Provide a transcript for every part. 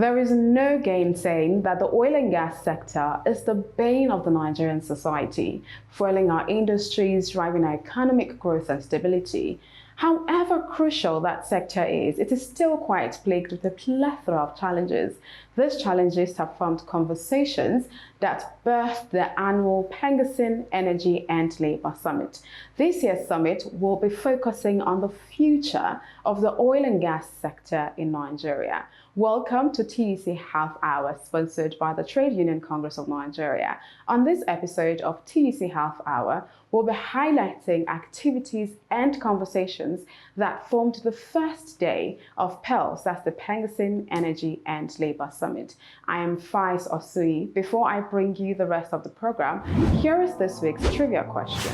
There is no gainsaying that the oil and gas sector is the bane of the Nigerian society, fueling our industries, driving our economic growth and stability. However crucial that sector is, it is still quite plagued with a plethora of challenges. These challenges have formed conversations that birthed the annual PENGASSAN Energy and Labour Summit. This year's summit will be focusing on the future of the oil and gas sector in Nigeria. Welcome to TUC Half Hour, sponsored by the Trade Union Congress of Nigeria. On this episode of TUC Half Hour, we'll be highlighting activities and conversations that formed the first day of PEALS, that's the PENGASSAN Energy and Labour Summit. I am Faiz Osui. Before I bring you the rest of the program, here is this week's trivia question.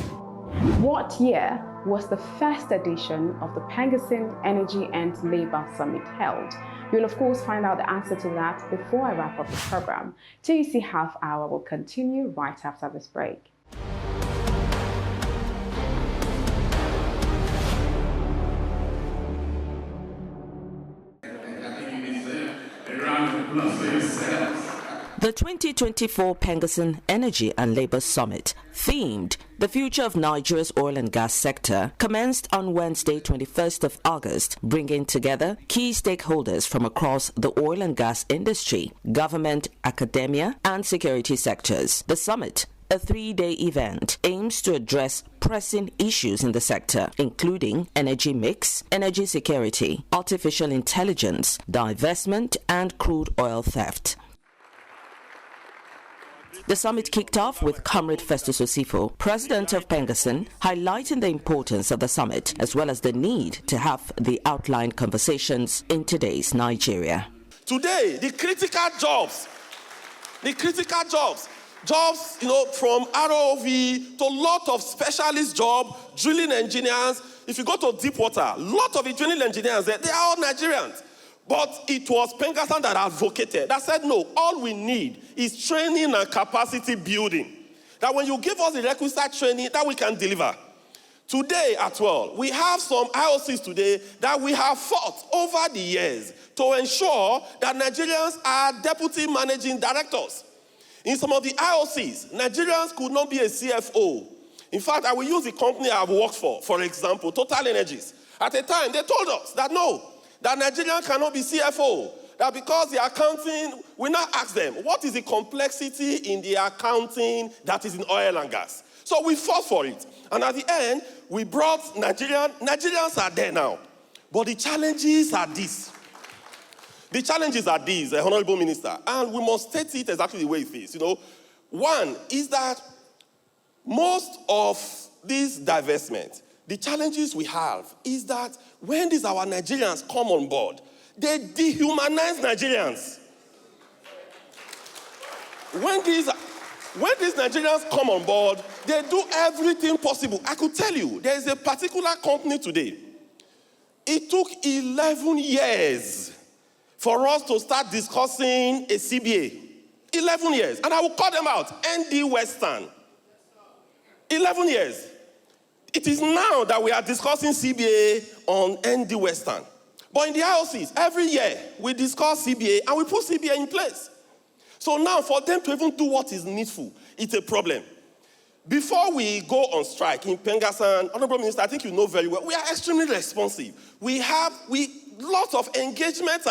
What year was the first edition of the PENGASSAN Energy and Labour Summit held? You'll of course find out the answer to that before I wrap up the program. TUC Half Hour will continue right after this break. The 2024 PENGASSAN Energy and Labour Summit, themed The Future of Nigeria's Oil and Gas Sector, commenced on Wednesday, 21st of August, bringing together key stakeholders from across the oil and gas industry, government, academia, and security sectors. The summit, a three-day event, aims to address pressing issues in the sector, including energy mix, energy security, artificial intelligence, divestment, and crude oil theft. The summit kicked off with Comrade Festus Osifo, president of PENGASSAN, highlighting the importance of the summit as well as the need to have the outlined conversations in today's Nigeria. Today, the critical jobs, from ROV to a lot of specialist jobs, drilling engineers. If you go to deep water, a lot of the drilling engineers, they are all Nigerians. But it was PENGASSAN that advocated, that said, no, all we need is training and capacity building. That when you give us the requisite training, that we can deliver. Today at well, we have some IOCs today that we have fought over the years to ensure that Nigerians are deputy managing directors. In some of the IOCs, Nigerians could not be a CFO. In fact, I will use the company I have worked for example, Total Energies. At a time, they told us that no, that Nigerians cannot be CFO. That because the accounting, we now ask them, what is the complexity in the accounting that is in oil and gas? So we fought for it. And at the end, we brought Nigerians are there now. But the challenges are these. The challenges are these, Honorable Minister, and we must state it exactly the way it is. One is that most of this divestment, the challenges we have is that when these our Nigerians come on board, they dehumanize Nigerians. When these Nigerians come on board, they do everything possible. I could tell you, there is a particular company today. It took 11 years for us to start discussing a CBA. 11 years. And I will call them out. ND Western. 11 years. It is now that we are discussing CBA on ND Western. But in the IOCs, every year we discuss CBA and we put CBA in place. So now for them to even do what is needful, it's a problem. Before we go on strike in PENGASSAN, Honorable Minister, I think you know very well, we are extremely responsive. We lots of engagements.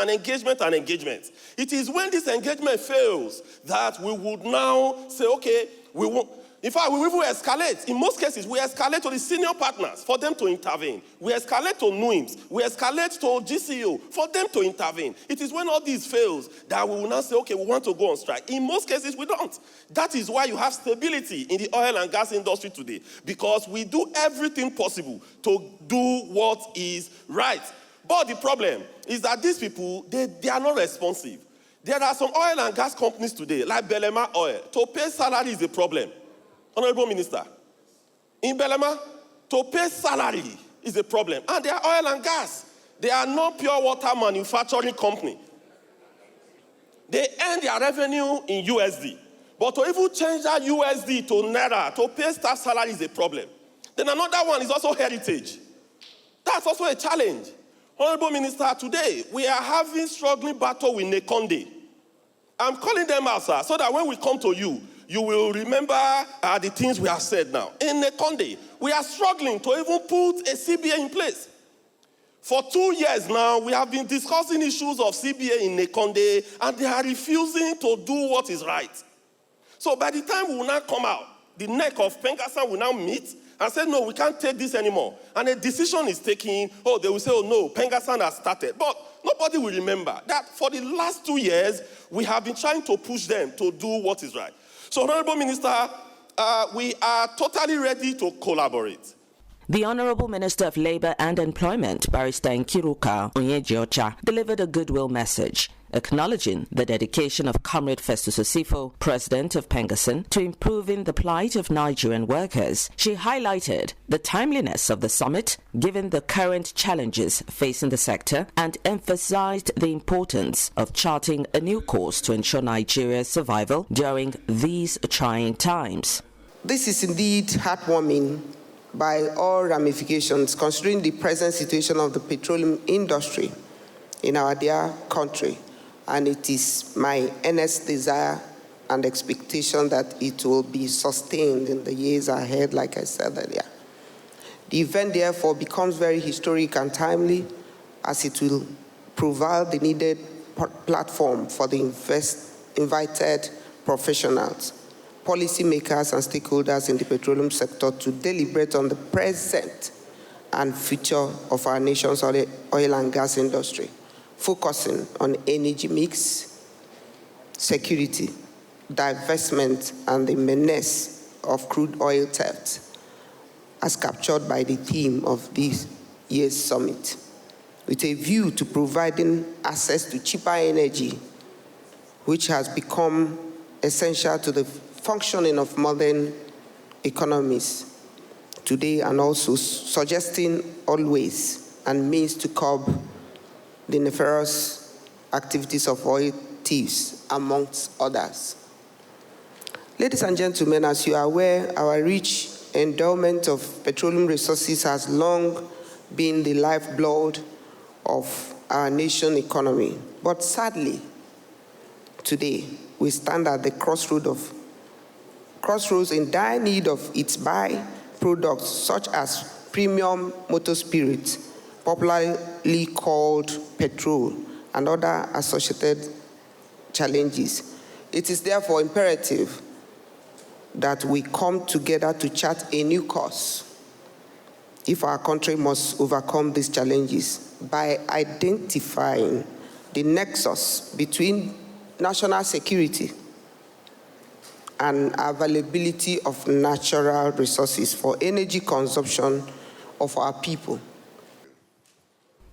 It is when this engagement fails that we would now say, okay, we won't. In fact, we will escalate. In most cases, we escalate to the senior partners for them to intervene. We escalate to NUIMS. We escalate to GCO for them to intervene. It is when all this fails that we will now say, okay, we want to go on strike. In most cases, we don't. That is why you have stability in the oil and gas industry today, because we do everything possible to do what is right. But the problem is that these people, they are not responsive. There are some oil and gas companies today, like Belema Oil. To pay salary is a problem. Honorable Minister, in Belema, to pay salary is a problem. And they are oil and gas. They are not pure water manufacturing company. They earn their revenue in USD. But to even change that USD to Naira, to pay staff salary is a problem. Then another one is also heritage. That's also a challenge. Honorable Minister, today we are having struggling battle with Nekonde. I'm calling them out, sir, so that when we come to you, you will remember the things we have said now. In Nekonde, we are struggling to even put a CBA in place. For 2 years now, we have been discussing issues of CBA in Nekonde, and they are refusing to do what is right. So by the time we will now come out, the neck of PENGASSAN will now meet and say, no, we can't take this anymore. And a decision is taken. Oh, they will say, oh, no, PENGASSAN has started. But nobody will remember that for the last 2 years, we have been trying to push them to do what is right. So, Honorable Minister, we are totally ready to collaborate. The Honorable Minister of Labour and Employment, Barrister Nkiruka Onyejiocha, delivered a goodwill message, acknowledging the dedication of Comrade Festus Osifo, President of PENGASSAN, to improving the plight of Nigerian workers. She highlighted the timeliness of the summit, given the current challenges facing the sector, and emphasized the importance of charting a new course to ensure Nigeria's survival during these trying times. This is indeed heartwarming by all ramifications, considering the present situation of the petroleum industry in our dear country. And it is my earnest desire and expectation that it will be sustained in the years ahead, like I said earlier. The event, therefore, becomes very historic and timely, as it will provide the needed platform for the invited professionals, policymakers and stakeholders in the petroleum sector to deliberate on the present and future of our nation's oil and gas industry, focusing on energy mix, security, divestment, and the menace of crude oil theft, as captured by the theme of this year's summit, with a view to providing access to cheaper energy, which has become essential to the functioning of modern economies today, and also suggesting always and means to curb the nefarious activities of oil thieves, amongst others. Ladies and gentlemen, as you are aware, our rich endowment of petroleum resources has long been the lifeblood of our nation's economy. But sadly, today, we stand at the crossroads in dire need of its byproducts, such as premium motor spirit, popularly called petrol, and other associated challenges. It is therefore imperative that we come together to chart a new course if our country must overcome these challenges by identifying the nexus between national security and availability of natural resources for energy consumption of our people.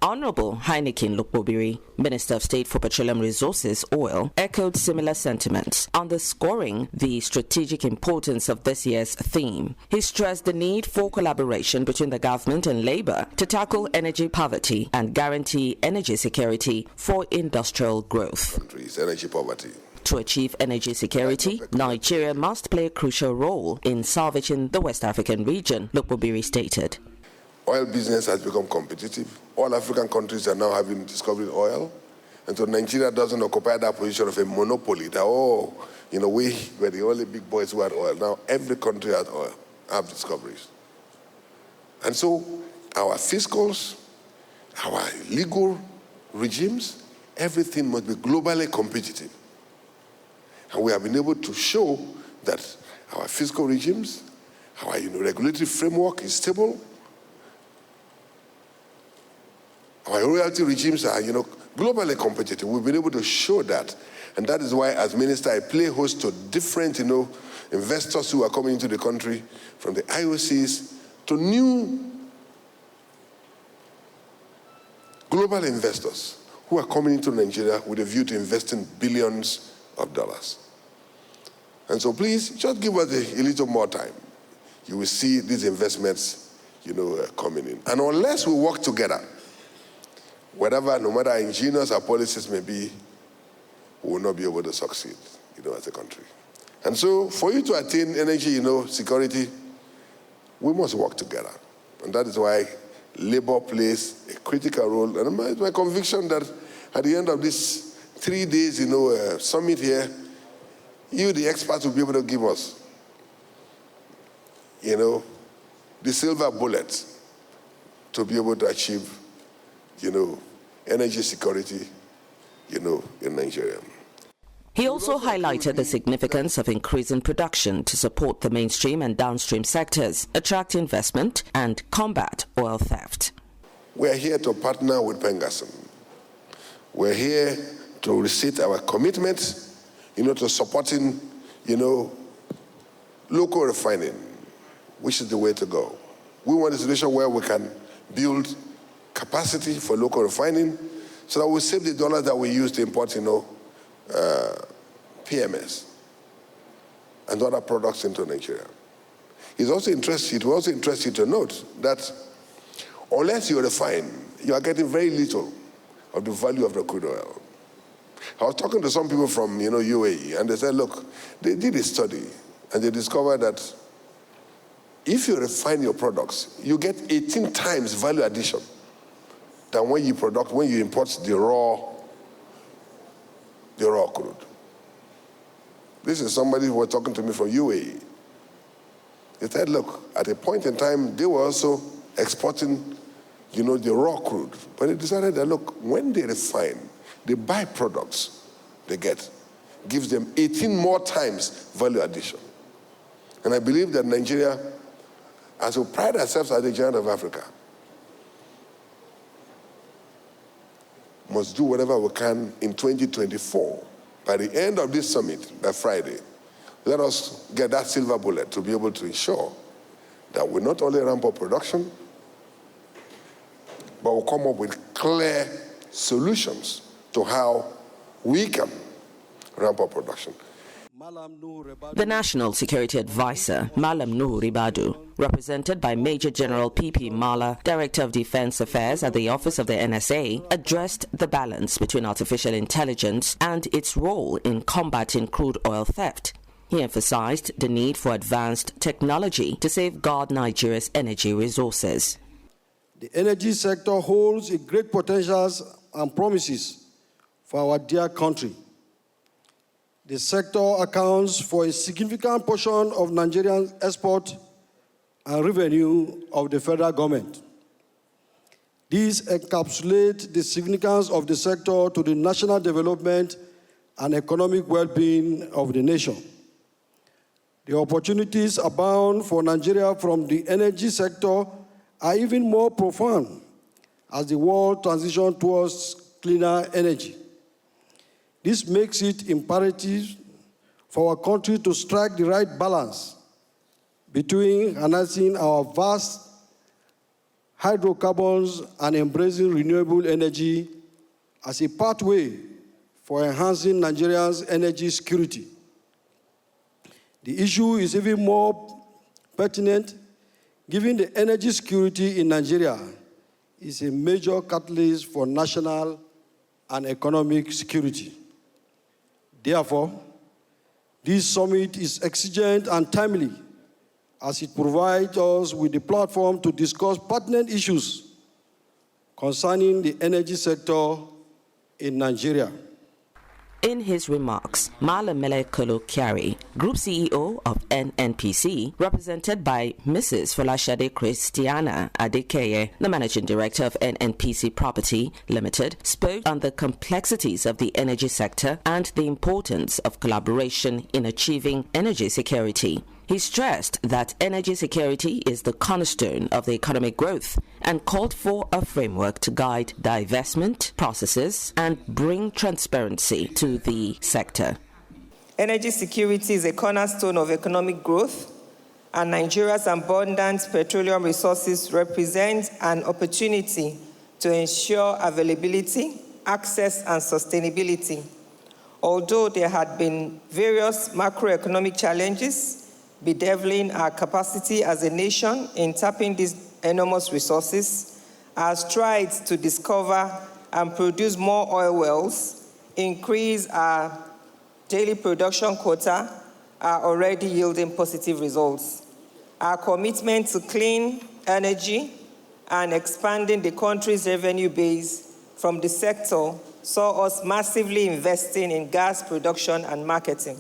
Honorable Heineken Lukbobiri, Minister of State for Petroleum Resources, Oil, echoed similar sentiments, underscoring the strategic importance of this year's theme. He stressed the need for collaboration between the government and labor to tackle energy poverty and guarantee energy security for industrial growth. Energy poverty. To achieve energy security, Nigeria must play a crucial role in salvaging the West African region, Lukbobiri stated. Oil business has become competitive. All African countries are now having discovered oil. And so Nigeria doesn't occupy that position of a monopoly that, we were the only big boys who had oil. Now every country has oil, have discoveries. And so our fiscals, our legal regimes, everything must be globally competitive. And we have been able to show that our fiscal regimes, our regulatory framework is stable. Our royalty regimes are, globally competitive. We've been able to show that. And that is why, as minister, I play host to different, investors who are coming into the country, from the IOCs to new global investors who are coming into Nigeria with a view to investing billions of dollars. And so please, just give us a little more time. You will see these investments, coming in. And unless we work together, no matter how ingenious our policies may be, we will not be able to succeed, as a country. And so for you to attain energy, security, we must work together. And that is why labor plays a critical role. And it's my conviction that at the end of this 3 days, summit here, you, the experts, will be able to give us, the silver bullet to be able to achieve, energy security, in Nigeria. He also highlighted the significance of increasing production to support the mainstream and downstream sectors, attract investment, and combat oil theft. We're here to partner with PENGASSAN. We're here to restate our commitment, to supporting, local refining, which is the way to go. We want a situation where we can build capacity for local refining so that we save the dollars that we use to import, PMS and other products into Nigeria. We're also interested to note that unless you refine, you are getting very little of the value of the crude oil. I was talking to some people from UAE, and they said, look, they did a study, and they discovered that if you refine your products, you get 18 times value addition than when you import the raw crude. This is somebody who was talking to me from UAE. They said, look, at a point in time, they were also exporting, the raw crude. But they decided that, look, when they refine, the byproducts they get gives them 18 more times value addition. And I believe that Nigeria, as we pride ourselves as the giant of Africa, must do whatever we can in 2024. By the end of this summit, by Friday, let us get that silver bullet to be able to ensure that we not only ramp up production, but we'll come up with clear solutions to how we can ramp up production. The National Security Advisor, Malam Nuhu Ribadu, represented by Major General P.P. Mala, Director of Defense Affairs at the Office of the NSA, addressed the balance between artificial intelligence and its role in combating crude oil theft. He emphasized the need for advanced technology to safeguard Nigeria's energy resources. The energy sector holds a great potentials and promises for our dear country. The sector accounts for a significant portion of Nigerian export and revenue of the federal government. These encapsulate the significance of the sector to the national development and economic well-being of the nation. The opportunities abound for Nigeria from the energy sector are even more profound as the world transitions towards cleaner energy. This makes it imperative for our country to strike the right balance between harnessing our vast hydrocarbons and embracing renewable energy as a pathway for enhancing Nigeria's energy security. The issue is even more pertinent given the energy security in Nigeria is a major catalyst for national and economic security. Therefore, this summit is exigent and timely as it provides us with the platform to discuss pertinent issues concerning the energy sector in Nigeria. In his remarks, Malam Kolo Kyari, Group CEO of NNPC, represented by Mrs. Folashade Christiana Adekeye, the Managing Director of NNPC Property Limited, spoke on the complexities of the energy sector and the importance of collaboration in achieving energy security. He stressed that energy security is the cornerstone of the economic growth and called for a framework to guide divestment processes and bring transparency to the sector. Energy security is a cornerstone of economic growth, and Nigeria's abundant petroleum resources represent an opportunity to ensure availability, access, and sustainability. Although there had been various macroeconomic challenges bedeviling our capacity as a nation in tapping these enormous resources, our strides to discover and produce more oil wells, increase our daily production quota, are already yielding positive results. Our commitment to clean energy and expanding the country's revenue base from the sector saw us massively investing in gas production and marketing.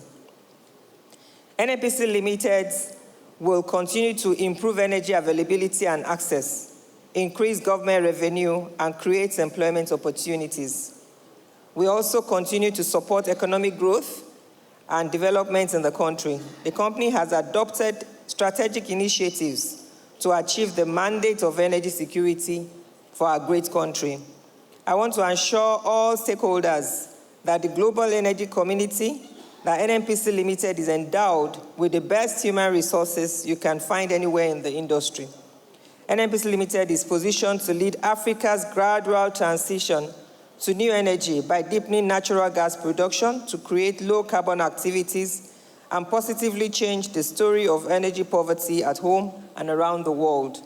NNPC Limited will continue to improve energy availability and access, increase government revenue, and create employment opportunities. We also continue to support economic growth and development in the country. The company has adopted strategic initiatives to achieve the mandate of energy security for our great country. I want to assure all stakeholders that the global energy community, that NNPC Limited is endowed with the best human resources you can find anywhere in the industry. NNPC Limited is positioned to lead Africa's gradual transition to new energy by deepening natural gas production to create low-carbon activities and positively change the story of energy poverty at home and around the world.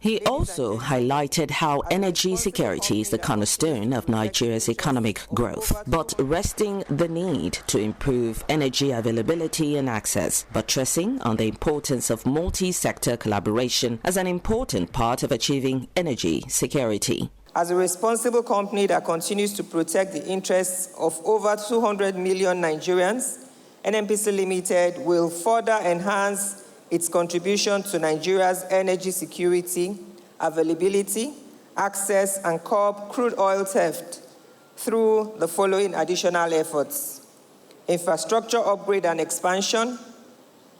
He also highlighted how energy security is the cornerstone of Nigeria's economic growth, but resting the need to improve energy availability and access, buttressing on the importance of multi-sector collaboration as an important part of achieving energy security. As a responsible company that continues to protect the interests of over 200 million Nigerians, NNPC Limited will further enhance its contribution to Nigeria's energy security, availability, access, and curb crude oil theft through the following additional efforts: infrastructure upgrade and expansion,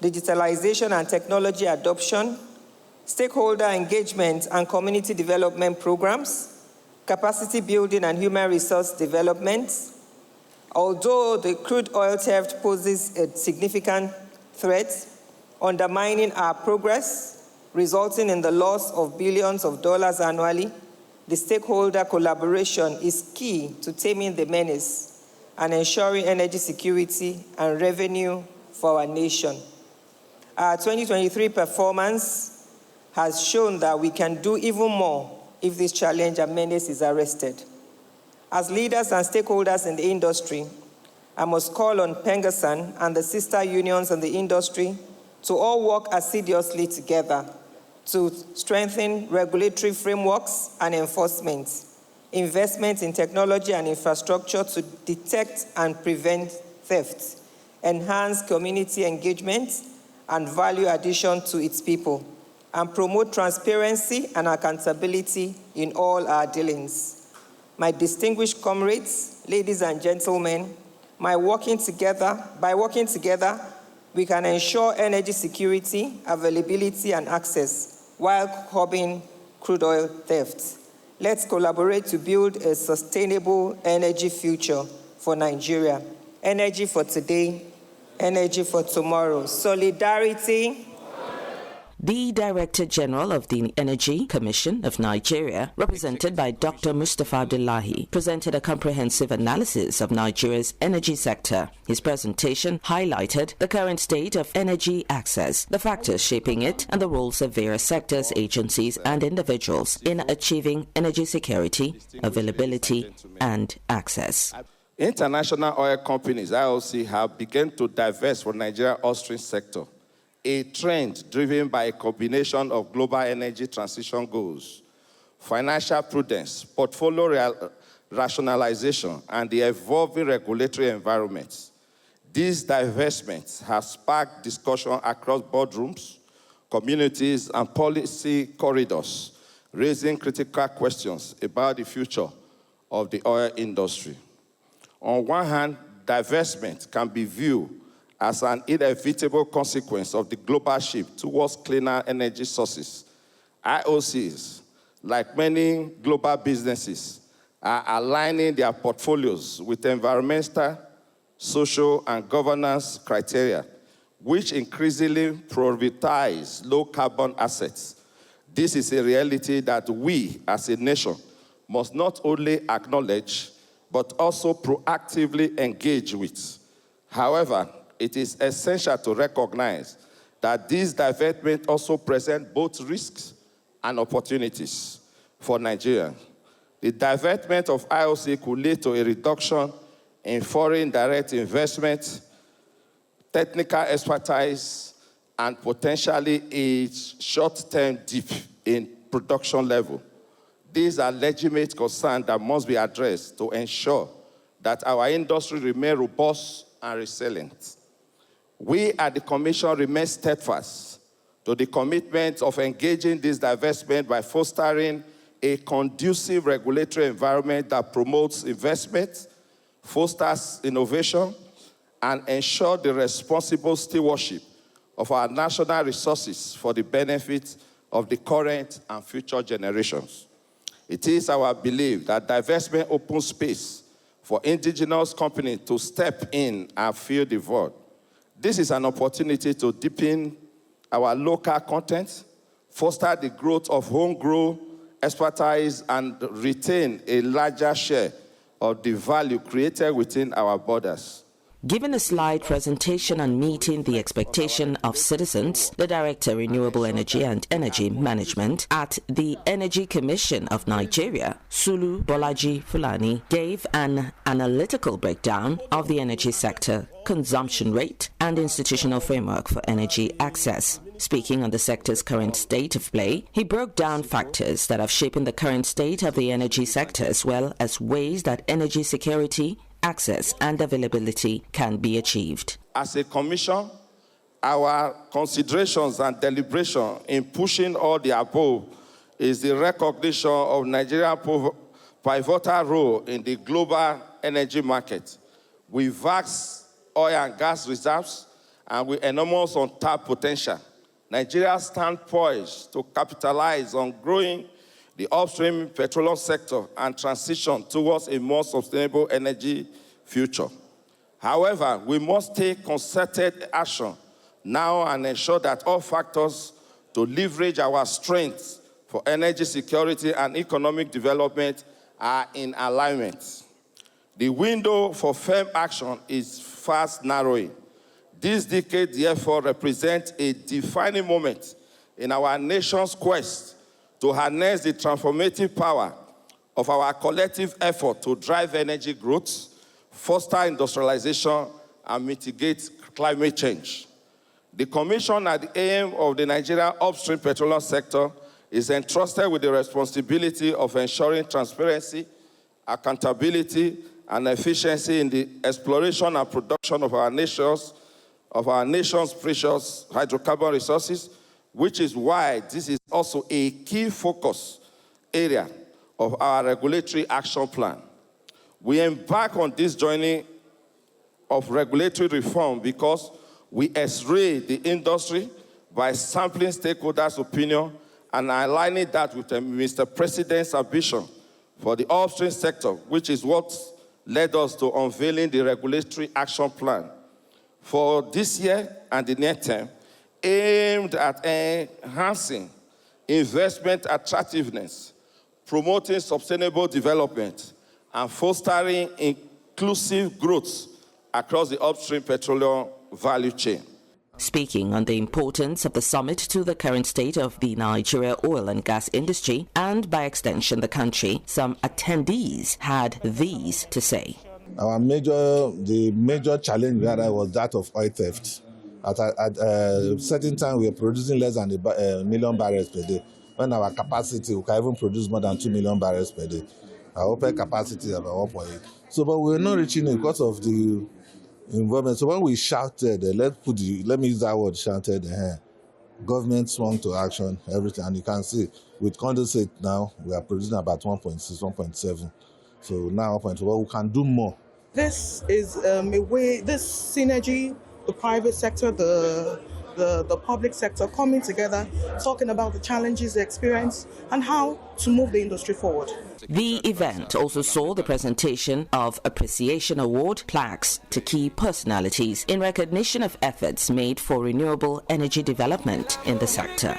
digitalization and technology adoption, stakeholder engagement and community development programs, capacity building and human resource development. Although the crude oil theft poses a significant threat, undermining our progress, resulting in the loss of billions of dollars annually, the stakeholder collaboration is key to taming the menace and ensuring energy security and revenue for our nation. Our 2023 performance has shown that we can do even more if this challenge and menace is arrested. As leaders and stakeholders in the industry, I must call on PENGASSAN and the sister unions in the industry to all work assiduously together to strengthen regulatory frameworks and enforcement, investment in technology and infrastructure to detect and prevent theft, enhance community engagement and value addition to its people, and promote transparency and accountability in all our dealings. My distinguished comrades, ladies and gentlemen, by working together, we can ensure energy security, availability, and access while curbing crude oil theft. Let's collaborate to build a sustainable energy future for Nigeria. Energy for today, energy for tomorrow. Solidarity. The Director General of the Energy Commission of Nigeria, represented by Dr. Mustapha Abdullahi, presented a comprehensive analysis of Nigeria's energy sector. His presentation highlighted the current state of energy access, the factors shaping it, and the roles of various sectors, agencies, and individuals in achieving energy security, availability, and access. International oil companies, IOC, have begun to divest from Nigeria's upstream sector, a trend driven by a combination of global energy transition goals, financial prudence, portfolio rationalization, and the evolving regulatory environment. These divestments have sparked discussion across boardrooms, communities, and policy corridors, raising critical questions about the future of the oil industry. On one hand, divestment can be viewed as an inevitable consequence of the global shift towards cleaner energy sources. IOCs, like many global businesses, are aligning their portfolios with environmental, social, and governance criteria, which increasingly prioritize low-carbon assets. This is a reality that we, as a nation, must not only acknowledge, but also proactively engage with. However, it is essential to recognize that these divestments also present both risks and opportunities for Nigeria. The divestment of IOC could lead to a reduction in foreign direct investment, technical expertise, and potentially a short-term dip in production level. These are legitimate concerns that must be addressed to ensure that our industry remains robust and resilient. We at the Commission remain steadfast to the commitment of engaging this divestment by fostering a conducive regulatory environment that promotes investment, fosters innovation, and ensures the responsible stewardship of our national resources for the benefit of the current and future generations. It is our belief that divestment opens space for indigenous companies to step in and fill the void. This is an opportunity to deepen our local content, foster the growth of homegrown expertise, and retain a larger share of the value created within our borders. Given a slide presentation on meeting the expectation of citizens, the Director, Renewable Energy and Energy Management at the Energy Commission of Nigeria, Sulu Bolaji Fulani, gave an analytical breakdown of the energy sector, consumption rate, and institutional framework for energy access. Speaking on the sector's current state of play, he broke down factors that have shaped the current state of the energy sector, as well as ways that energy security, access and availability can be achieved. As a commission, our considerations and deliberation in pushing all the above is the recognition of Nigeria's pivotal role in the global energy market. With vast oil and gas reserves and with enormous untapped potential, Nigeria stands poised to capitalize on growing the upstream petroleum sector and transition towards a more sustainable energy future. However, we must take concerted action now and ensure that all factors to leverage our strengths for energy security and economic development are in alignment. The window for firm action is fast narrowing. This decade, therefore, represents a defining moment in our nation's quest to harness the transformative power of our collective effort to drive energy growth, foster industrialization, and mitigate climate change. The Commission, at the aim of the Nigerian upstream petroleum sector, is entrusted with the responsibility of ensuring transparency, accountability, and efficiency in the exploration and production of our nation's precious hydrocarbon resources, which is why this is also a key focus area of our regulatory action plan. We embark on this journey of regulatory reform because we x-ray the industry by sampling stakeholders' opinion and aligning that with Mr. President's ambition for the upstream sector, which is what led us to unveiling the regulatory action plan for this year and the near term, aimed at enhancing investment attractiveness, promoting sustainable development, and fostering inclusive growth across the upstream petroleum value chain. Speaking on the importance of the summit to the current state of the Nigeria oil and gas industry, and by extension the country, some attendees had these to say. The major challenge we had was that of oil theft. At a certain time, we were producing less than a million barrels per day. When our capacity, we can even produce more than 2 million barrels per day. Our OPEC capacity is about 1.8. So, but we were not reaching it because of the involvement. So when we shouted, let me use that word, shouted, government swung to action, everything. And you can see, with condensate now, we are producing about 1.6, 1.7. So now 1.2, well, we can do more. This is a way, this synergy, the private sector, the public sector coming together, talking about the challenges they experience and how to move the industry forward. The event also saw the presentation of Appreciation Award plaques to key personalities in recognition of efforts made for renewable energy development in the sector.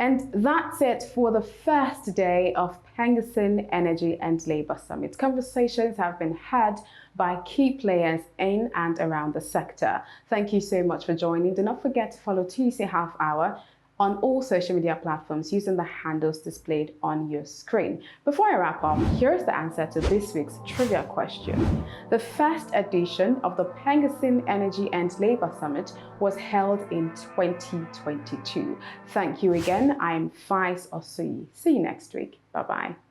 And that's it for the first day of PENGASSAN Energy and Labour Summit. Conversations have been had by key players in and around the sector. Thank you so much for joining. Do not forget to follow TUC Half Hour on all social media platforms using the handles displayed on your screen. Before I wrap up, here's the answer to this week's trivia question. The first edition of the PENGASSAN Energy and Labour Summit was held in 2022. Thank you again. I'm Faiz Osui. See you next week. Bye-bye.